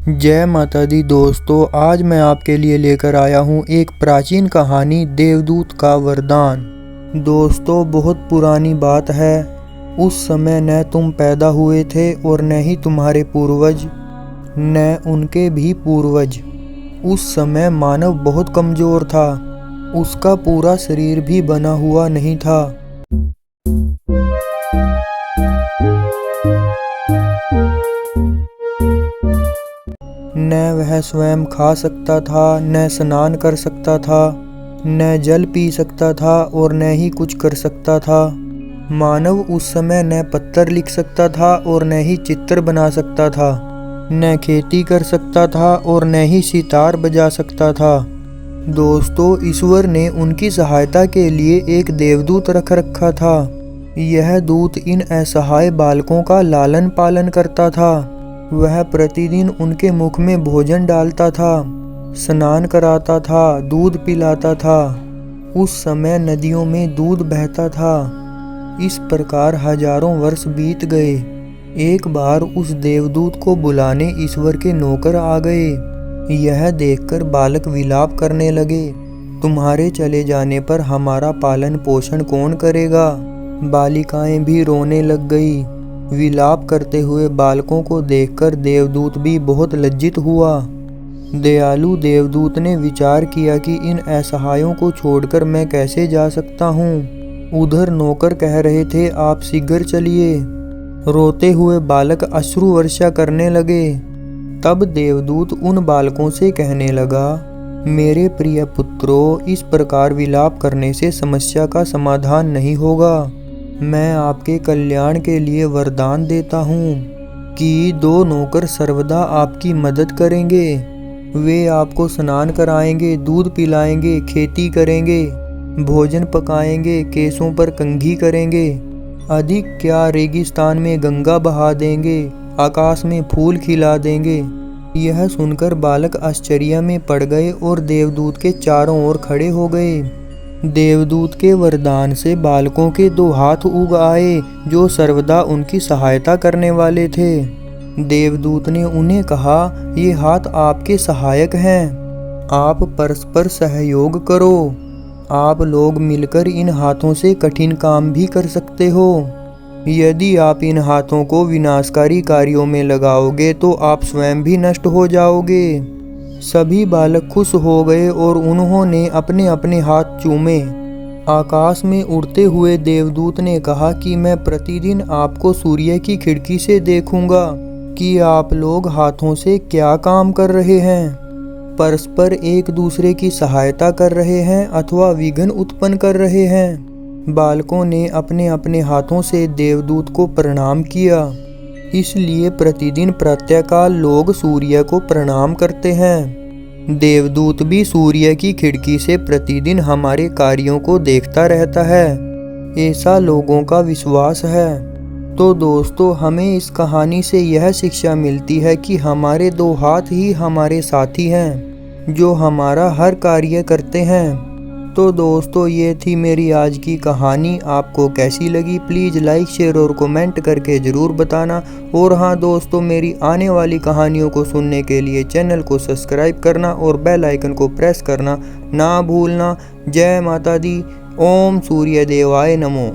जय माता दी दोस्तों, आज मैं आपके लिए लेकर आया हूँ एक प्राचीन कहानी देवदूत का वरदान। दोस्तों, बहुत पुरानी बात है। उस समय न तुम पैदा हुए थे और न ही तुम्हारे पूर्वज, न उनके भी पूर्वज। उस समय मानव बहुत कमजोर था, उसका पूरा शरीर भी बना हुआ नहीं था। न वह स्वयं खा सकता था, न स्नान कर सकता था, न जल पी सकता था और न ही कुछ कर सकता था। मानव उस समय न पत्थर लिख सकता था और न ही चित्र बना सकता था, न खेती कर सकता था और न ही सितार बजा सकता था। दोस्तों, ईश्वर ने उनकी सहायता के लिए एक देवदूत रख रखा था। यह दूत इन असहाय बालकों का लालन पालन करता था। वह प्रतिदिन उनके मुख में भोजन डालता था, स्नान कराता था, दूध पिलाता था। उस समय नदियों में दूध बहता था। इस प्रकार हजारों वर्ष बीत गए। एक बार उस देवदूत को बुलाने ईश्वर के नौकर आ गए। यह देखकर बालक विलाप करने लगे, तुम्हारे चले जाने पर हमारा पालन पोषण कौन करेगा। बालिकाएं भी रोने लग गई। विलाप करते हुए बालकों को देखकर देवदूत भी बहुत लज्जित हुआ। दयालु देवदूत ने विचार किया कि इन असहायों को छोड़कर मैं कैसे जा सकता हूँ। उधर नौकर कह रहे थे, आप शीघ्र चलिए। रोते हुए बालक अश्रु वर्षा करने लगे। तब देवदूत उन बालकों से कहने लगा, मेरे प्रिय पुत्रों, इस प्रकार विलाप करने से समस्या का समाधान नहीं होगा। मैं आपके कल्याण के लिए वरदान देता हूँ कि 2 नौकर सर्वदा आपकी मदद करेंगे। वे आपको स्नान कराएंगे, दूध पिलाएंगे, खेती करेंगे, भोजन पकाएंगे, केसों पर कंघी करेंगे। अधिक क्या, रेगिस्तान में गंगा बहा देंगे, आकाश में फूल खिला देंगे। यह सुनकर बालक आश्चर्य में पड़ गए और देवदूत के चारों ओर खड़े हो गए। देवदूत के वरदान से बालकों के 2 हाथ उग आए जो सर्वदा उनकी सहायता करने वाले थे। देवदूत ने उन्हें कहा, ये हाथ आपके सहायक हैं, आप परस्पर सहयोग करो। आप लोग मिलकर इन हाथों से कठिन काम भी कर सकते हो। यदि आप इन हाथों को विनाशकारी कार्यों में लगाओगे तो आप स्वयं भी नष्ट हो जाओगे। सभी बालक खुश हो गए और उन्होंने अपने अपने हाथ चूमे। आकाश में उड़ते हुए देवदूत ने कहा कि मैं प्रतिदिन आपको सूर्य की खिड़की से देखूंगा कि आप लोग हाथों से क्या काम कर रहे हैं, परस्पर एक दूसरे की सहायता कर रहे हैं अथवा विघ्न उत्पन्न कर रहे हैं। बालकों ने अपने अपने हाथों से देवदूत को प्रणाम किया। इसलिए प्रतिदिन प्रातःकाल लोग सूर्य को प्रणाम करते हैं। देवदूत भी सूर्य की खिड़की से प्रतिदिन हमारे कार्यों को देखता रहता है, ऐसा लोगों का विश्वास है। तो दोस्तों, हमें इस कहानी से यह शिक्षा मिलती है कि हमारे 2 हाथ ही हमारे साथी हैं जो हमारा हर कार्य करते हैं। तो दोस्तों, ये थी मेरी आज की कहानी। आपको कैसी लगी प्लीज़ लाइक, शेयर और कमेंट करके ज़रूर बताना। और हाँ दोस्तों, मेरी आने वाली कहानियों को सुनने के लिए चैनल को सब्सक्राइब करना और बेल आइकन को प्रेस करना ना भूलना। जय माता दी। ओम सूर्य देवाय नमो।